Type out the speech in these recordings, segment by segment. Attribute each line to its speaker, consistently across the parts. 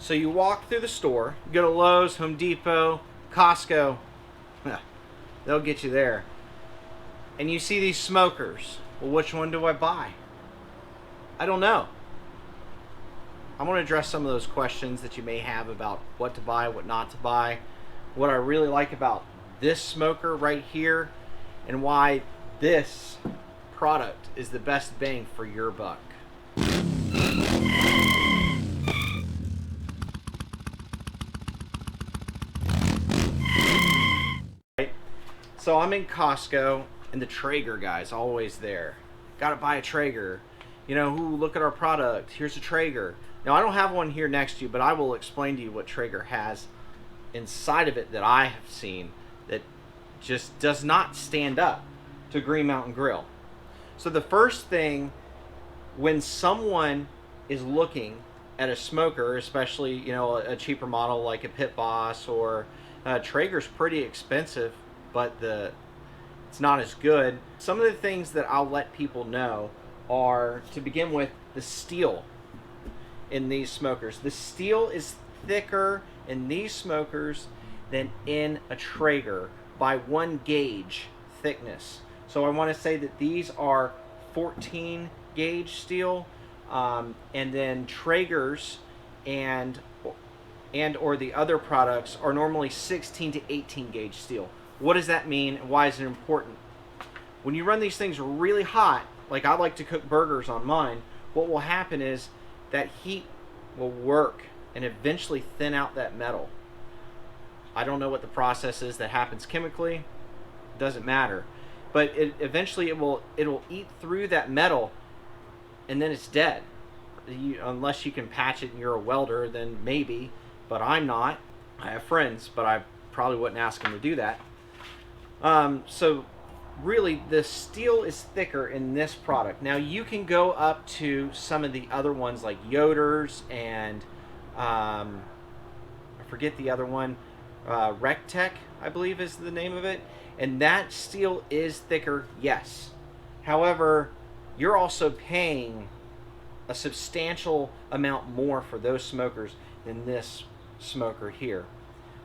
Speaker 1: So you walk through the store, you go to Lowe's, Home Depot, Costco, they'll get you there. And you see these smokers. Well, which one do I buy? I don't know. I want to address some of those questions that you may have about what to buy, what not to buy, what I really like about this smoker right here, and why this product is the best bang for your buck. So I'm in Costco, and the Traeger guy's always there. Gotta buy a Traeger. You know, look at our product. Here's a Traeger. Now, I don't have one here next to you, but I will explain to you what Traeger has inside of it that I have seen that just does not stand up to Green Mountain Grill. So the first thing, when someone is looking at a smoker, especially, you know, a cheaper model like a Pit Boss or Traeger's pretty expensive, but it's not as good. Some of the things that I'll let people know are, to begin with, the steel in these smokers. The steel is thicker in these smokers than in a Traeger by 1 gauge thickness. So I want to say that these are 14 gauge steel, and then Traegers and or the other products are normally 16 to 18 gauge steel. What does that mean, and why is it important? When you run these things really hot, like I like to cook burgers on mine, what will happen is that heat will work and eventually thin out that metal. I don't know what the process is that happens chemically. It doesn't matter. But eventually it'll eat through that metal, and then it's dead. Unless you can patch it and you're a welder, then maybe. But I'm not. I have friends, but I probably wouldn't ask them to do that. So really, the steel is thicker in this product. Now, you can go up to some of the other ones like Yoder's and I forget the other one, Rectech, I believe is the name of it. And that steel is thicker, yes. However, you're also paying a substantial amount more for those smokers than this smoker here.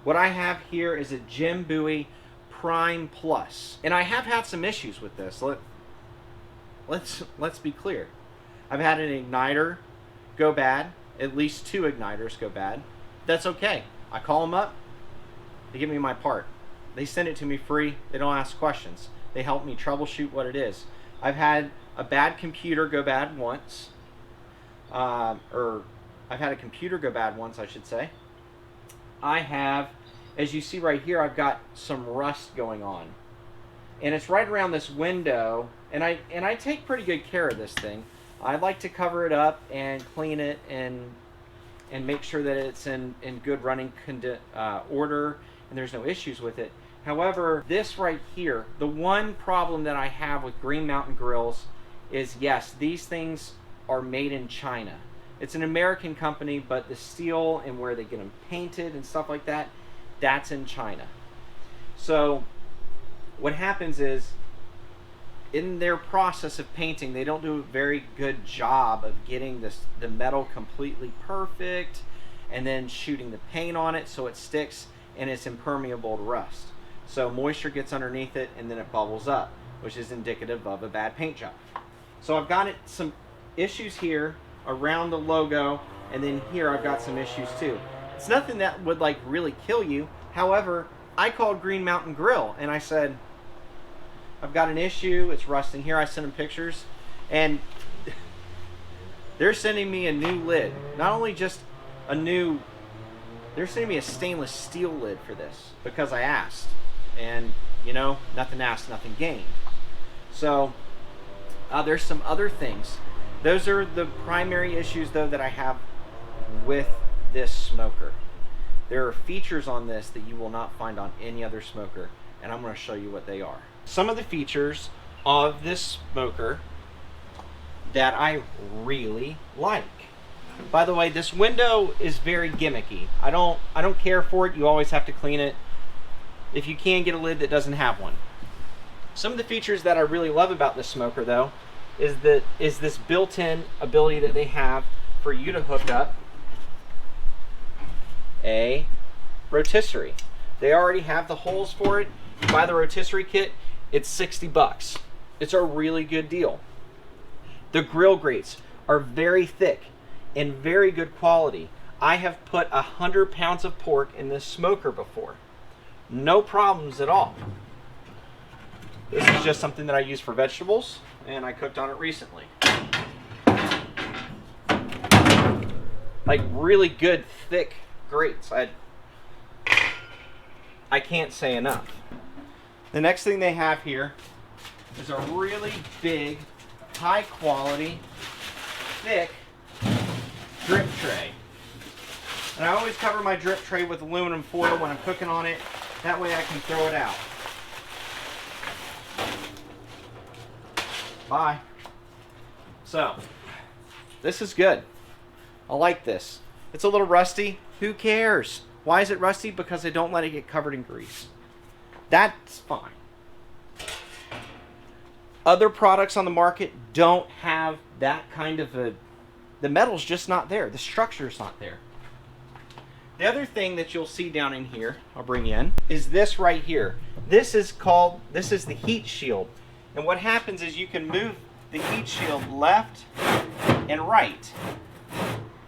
Speaker 1: What I have here is a Jim Bowie Prime Plus, and I have had some issues with this. Let's be clear. I've had an igniter go bad, at least 2 igniters go bad. That's okay. I call them up, they give me my part. They send it to me free. They don't ask questions. They help me troubleshoot what it is. I've had a bad computer go bad once, or I've had a computer go bad once, I should say. I have, as you see right here, I've got some rust going on, and it's right around this window, and I take pretty good care of this thing. I like to cover it up and clean it and make sure that it's in good running order and there's no issues with it. However, this right here, the one problem that I have with Green Mountain Grills is, yes, these things are made in China. It's an American company, but the steel and where they get them painted and stuff like that, that's in China. So what happens is, in their process of painting, they don't do a very good job of getting the metal completely perfect and then shooting the paint on it so it sticks and it's impermeable to rust. So moisture gets underneath it and then it bubbles up, which is indicative of a bad paint job. So I've got some issues here around the logo, and then here I've got some issues too. It's nothing that would like really kill you. However, I called Green Mountain Grill and I said, I've got an issue, it's rusting here. I sent them pictures, and they're sending me a new lid. Not only just a new, they're sending me a stainless steel lid for this because I asked. And, you know, nothing asked, nothing gained. So, there's some other things. Those are the primary issues, though, that I have with this smoker. There are features on this that you will not find on any other smoker, and I'm going to show you what they are. Some of the features of this smoker that I really like. By the way, this window is very gimmicky. I don't care for it. You always have to clean it. If you can, get a lid that doesn't have one. Some of the features that I really love about this smoker, though, is this built-in ability that they have for you to hook up a rotisserie. They already have the holes for it. You buy the rotisserie kit, it's 60 bucks. It's a really good deal. The grill grates are very thick and very good quality. I have put 100 pounds of pork in this smoker before. No problems at all. This is just something that I use for vegetables, and I cooked on it recently. Like really good, thick grates. I can't say enough. The next thing they have here is a really big, high quality, thick drip tray. And I always cover my drip tray with aluminum foil when I'm cooking on it. That way I can throw it out. Bye. So, this is good. I like this. It's a little rusty. Who cares? Why is it rusty? Because they don't let it get covered in grease. That's fine. Other products on the market don't have that kind of a... The metal's just not there. The structure's not there. The other thing that you'll see down in here, I'll bring you in, is this right here. This is the heat shield. And what happens is you can move the heat shield left and right.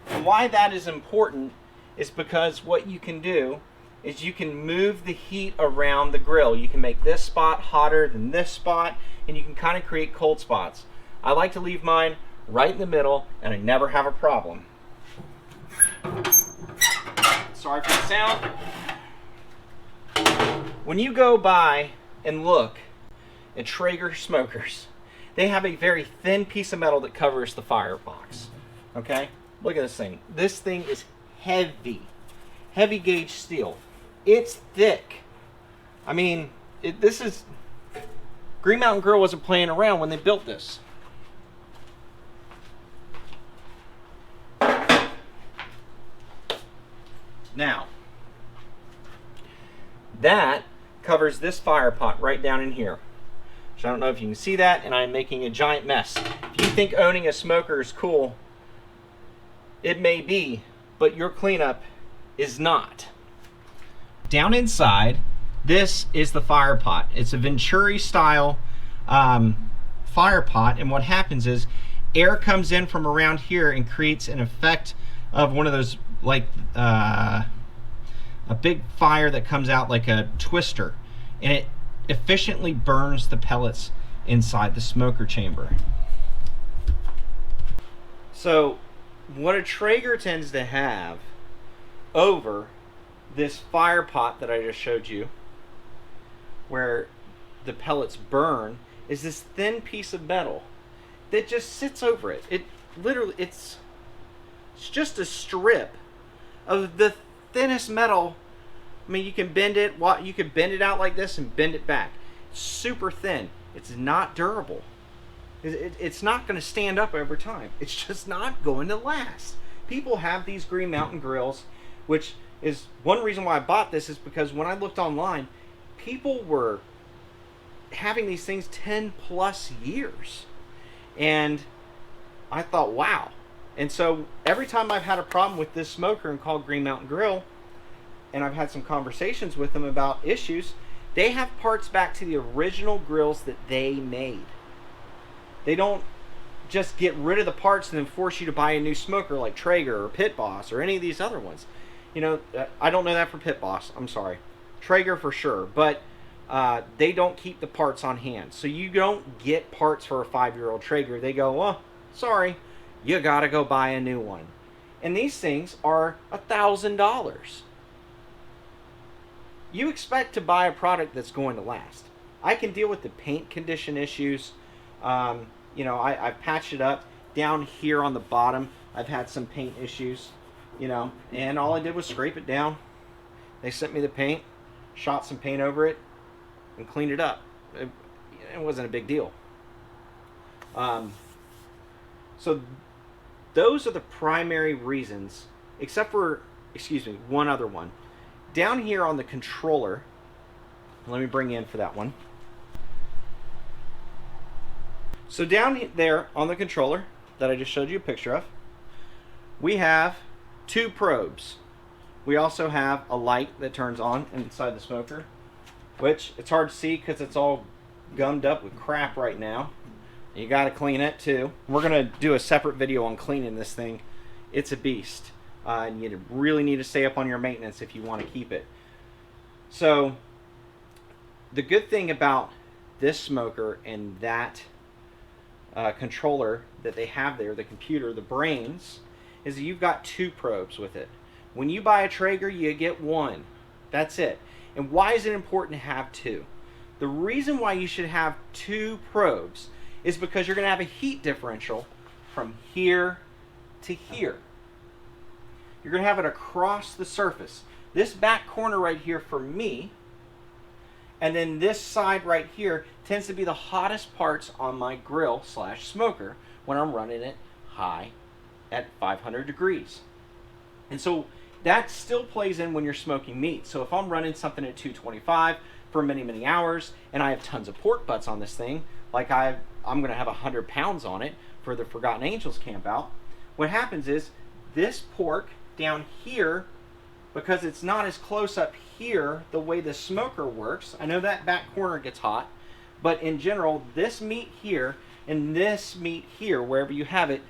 Speaker 1: And why that is important is because what you can do is you can move the heat around the grill. You can make this spot hotter than this spot, and you can kind of create cold spots. I like to leave mine right in the middle, and I never have a problem. Sorry for the sound. When you go by and look at Traeger smokers, they have a very thin piece of metal that covers the firebox. Okay? Look at this thing. This thing is heavy. Heavy gauge steel. It's thick. I mean, this is... Green Mountain Grill wasn't playing around when they built this. Now, that covers this fire pot right down in here. So I don't know if you can see that, and I'm making a giant mess. If you think owning a smoker is cool, it may be, but your cleanup is not. Down inside, this is the fire pot. It's a Venturi style fire pot, and what happens is air comes in from around here and creates an effect of one of those, like a big fire that comes out like a twister, and it efficiently burns the pellets inside the smoker chamber. So what a Traeger tends to have over this fire pot that I just showed you, where the pellets burn, is this thin piece of metal that just sits over it. It literally, it's just a strip of the thinnest metal. I mean, you can bend it, you can bend it out like this and bend it back. It's super thin. It's not durable. It's not going to stand up over time. It's just not going to last. People have these Green Mountain grills, which is one reason why I bought this, is because when I looked online, people were having these things 10 plus years. And I thought, wow. And so every time I've had a problem with this smoker and called Green Mountain Grill, and I've had some conversations with them about issues, they have parts back to the original grills that they made. They don't just get rid of the parts and then force you to buy a new smoker like Traeger or Pit Boss or any of these other ones. You know, I don't know that for Pit Boss, I'm sorry. Traeger for sure, but they don't keep the parts on hand. So you don't get parts for a 5-year-old Traeger. They go, oh, sorry, you gotta go buy a new one. And these things are $1,000. You expect to buy a product that's going to last. I can deal with the paint condition issues. You know, I've patched it up. Down here on the bottom, I've had some paint issues, you know, and all I did was scrape it down. They sent me the paint, shot some paint over it, and cleaned it up. It wasn't a big deal. So those are the primary reasons, except for, excuse me, one other one. Down here on the controller, let me bring you in for that one. So down there on the controller that I just showed you a picture of, we have 2 probes. We also have a light that turns on inside the smoker, which it's hard to see because it's all gummed up with crap right now. You got to clean it too. We're going to do a separate video on cleaning this thing. It's a beast. And you really need to stay up on your maintenance if you want to keep it. So the good thing about this smoker and that controller that they have there, the computer, the brains, is that you've got 2 probes with it. When you buy a Traeger, you get 1. That's it. And why is it important to have 2? The reason why you should have 2 probes is because you're going to have a heat differential from here to here. You're going to have it across the surface. This back corner right here for me, and then this side right here tends to be the hottest parts on my grill / smoker when I'm running it high at 500 degrees. And so that still plays in when you're smoking meat. So if I'm running something at 225 for many, many hours, and I have tons of pork butts on this thing, like I'm going to have 100 pounds on it for the Forgotten Angels camp out, what happens is this pork down here, because it's not as close up here the way the smoker works, I know that back corner gets hot, but in general, this meat here and this meat here, wherever you have it,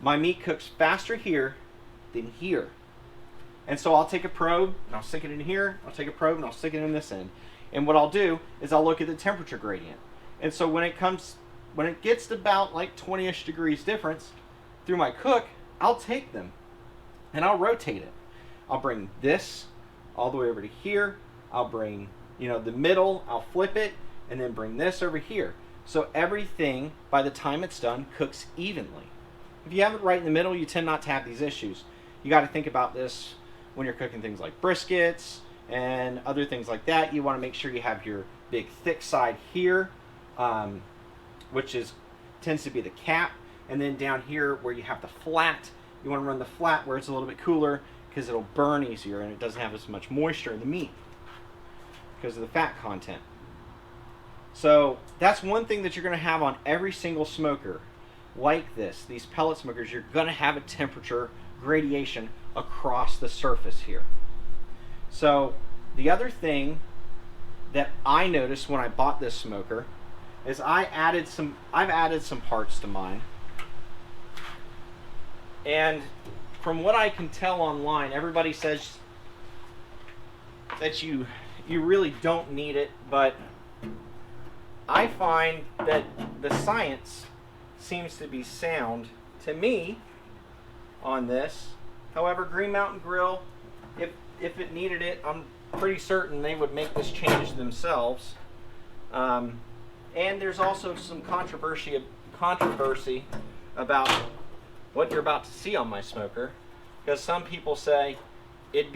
Speaker 1: my meat cooks faster here than here. And so I'll take a probe and I'll stick it in here, I'll take a probe and I'll stick it in this end. And what I'll do is I'll look at the temperature gradient. And so when it gets to about like 20-ish degrees difference through my cook, I'll take them and I'll rotate it. I'll bring this all the way over to here. I'll bring, the middle, I'll flip it, and then bring this over here. So everything, by the time it's done, cooks evenly. If you have it right in the middle, you tend not to have these issues. You got to think about this when you're cooking things like briskets and other things like that. You want to make sure you have your big thick side here, which tends to be the cap, and then down here where you have the flat, you want to run the flat where it's a little bit cooler because it'll burn easier and it doesn't have as much moisture in the meat because of the fat content. So that's one thing that you're going to have on every single smoker like this. These pellet smokers, you're going to have a temperature gradation across the surface here. So the other thing that I noticed when I bought this smoker is I've added some parts to mine. And from what I can tell online, everybody says that you really don't need it, but I find that the science seems to be sound to me on this. However, Green Mountain Grill, if it needed it, I'm pretty certain they would make this change themselves. And there's also some controversy about what you're about to see on my smoker, because some people say if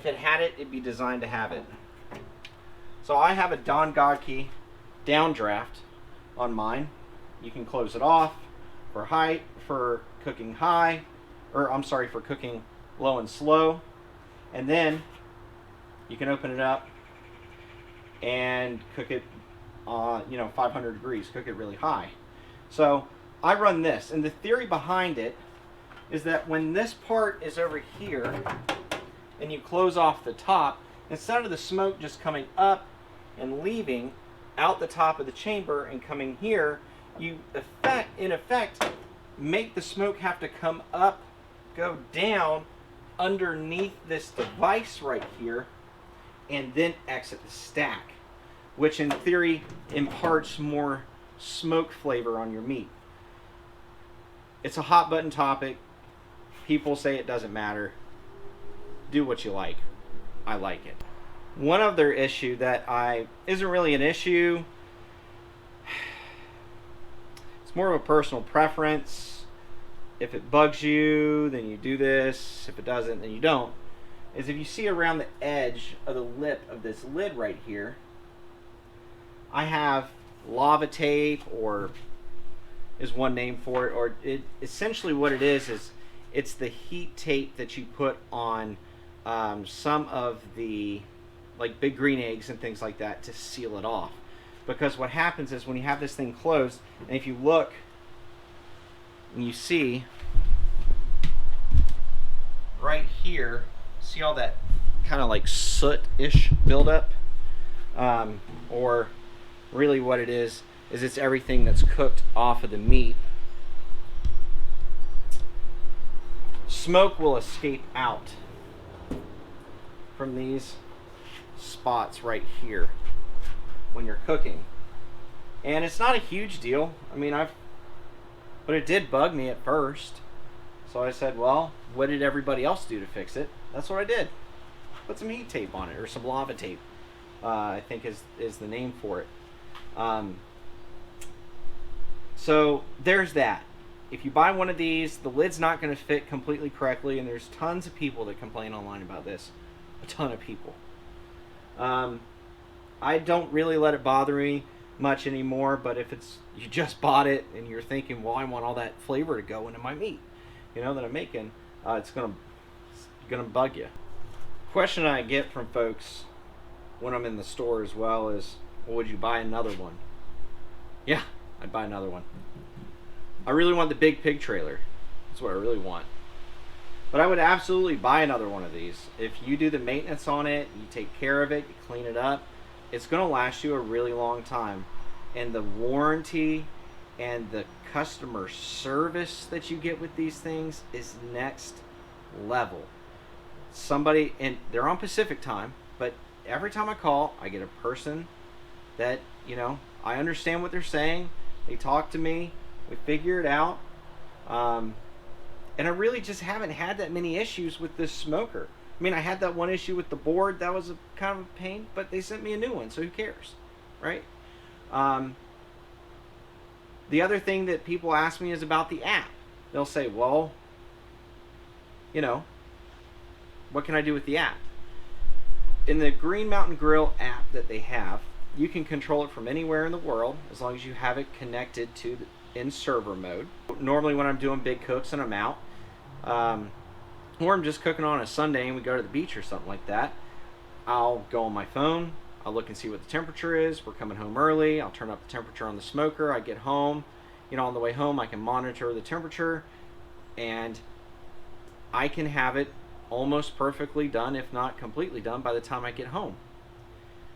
Speaker 1: it had it, it'd be designed to have it. So I have a Don Godke downdraft on mine. You can close it off for cooking for cooking low and slow, and then you can open it up and cook it 500 degrees, cook it really high. So I run this, and the theory behind it is that when this part is over here and you close off the top, instead of the smoke just coming up and leaving out the top of the chamber and coming here, you in effect make the smoke have to come up, go down underneath this device right here, and then exit the stack, which in theory imparts more smoke flavor on your meat. It's a hot button topic. People say it doesn't matter. Do what you like. I like it. One other issue that isn't really an issue, it's more of a personal preference. If it bugs you, then you do this. If it doesn't, then you don't. Is if you see around the edge of the lip of this lid right here, I have lava tape, or is one name for it, or essentially what it is it's the heat tape that you put on some of the like big green eggs and things like that to seal it off. Because what happens is when you have this thing closed, and if you look and you see right here, see all that kind of like soot-ish buildup? Or really what it is it's everything that's cooked off of the meat. Smoke will escape out from these spots right here when you're cooking. And it's not a huge deal. I mean, but it did bug me at first. So I said, well, what did everybody else do to fix it? That's what I did. Put some heat tape on it, or some lava tape, I think is the name for it. So there's that. If you buy one of these, the lid's not going to fit completely correctly, and there's tons of people that complain online about this. A ton of people. I don't really let it bother me much anymore, but if you just bought it and you're thinking, well, I want all that flavor to go into my meat, that I'm making, it's gonna bug you. Question I get from folks when I'm in the store as well is, well, would you buy another one? Yeah, I'd buy another one. I really want the big pig trailer. That's what I really want. But I would absolutely buy another one of these. If you do the maintenance on it, you take care of it, you clean it up, it's going to last you a really long time. And the warranty and the customer service that you get with these things is next level. And they're on Pacific time, but every time I call, I get a person that, I understand what they're saying. They talk to me. We figure it out. And I really just haven't had that many issues with this smoker. I mean, I had that one issue with the board. That was kind of a pain, but they sent me a new one, so who cares, right? The other thing that people ask me is about the app. They'll say, well, what can I do with the app? In the Green Mountain Grill app that they have, you can control it from anywhere in the world as long as you have it connected in server mode. Normally when I'm doing big cooks and I'm out, or I'm just cooking on a Sunday and we go to the beach or something like that, I'll go on my phone, I'll look and see what the temperature is. We're coming home early, I'll turn up the temperature on the smoker. I get home, on the way home I can monitor the temperature, and I can have it almost perfectly done, if not completely done, by the time I get home,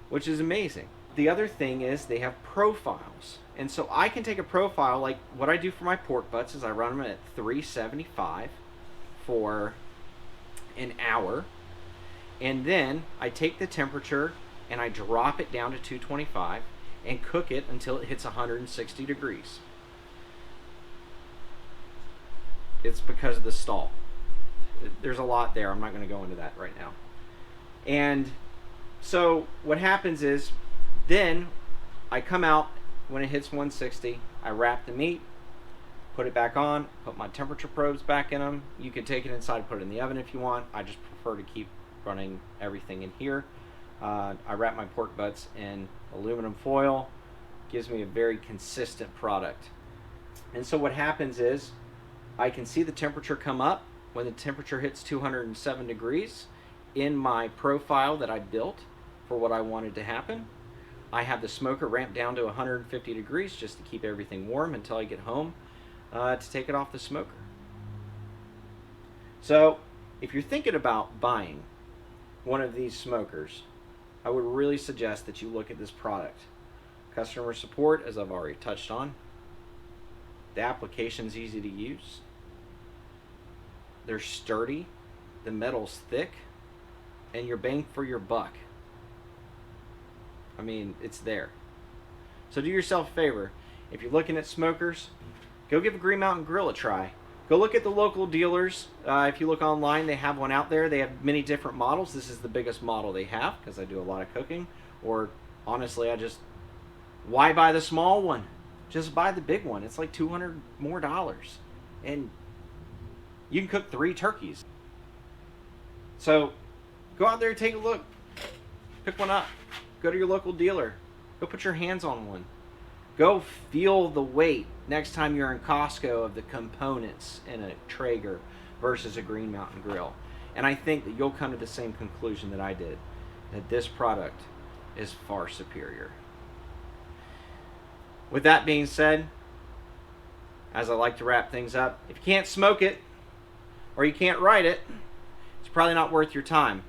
Speaker 1: which is amazing. The other thing is they have profiles. And so I can take a profile, like what I do for my pork butts is I run them at 375 for an hour. And then I take the temperature and I drop it down to 225 and cook it until it hits 160 degrees. It's because of the stall. There's a lot there. I'm not going to go into that right now. And so what happens is, then I come out when it hits 160, I wrap the meat, put it back on, put my temperature probes back in them. You can take it inside, put it in the oven if you want. I just prefer to keep running everything in here. I wrap my pork butts in aluminum foil. Gives me a very consistent product. And so what happens is, I can see the temperature come up when the temperature hits 207 degrees in my profile that I built for what I wanted to happen. I have the smoker ramped down to 150 degrees just to keep everything warm until I get home to take it off the smoker. So if you're thinking about buying one of these smokers, I would really suggest that you look at this product. Customer support, as I've already touched on. The application's easy to use. They're sturdy, the metal's thick, and you're bang for your buck. I mean, it's there. So do yourself a favor. If you're looking at smokers, go give a Green Mountain Grill a try. Go look at the local dealers. If you look online, they have one out there. They have many different models. This is the biggest model they have because I do a lot of cooking. Or honestly, why buy the small one? Just buy the big one. It's like $200 more. And you can cook 3 turkeys. So go out there and take a look. Pick one up. Go to your local dealer. Go put your hands on one. Go feel the weight next time you're in Costco of the components in a Traeger versus a Green Mountain Grill. And I think that you'll come to the same conclusion that I did, that this product is far superior. With that being said, as I like to wrap things up, if you can't smoke it or you can't ride it, probably not worth your time.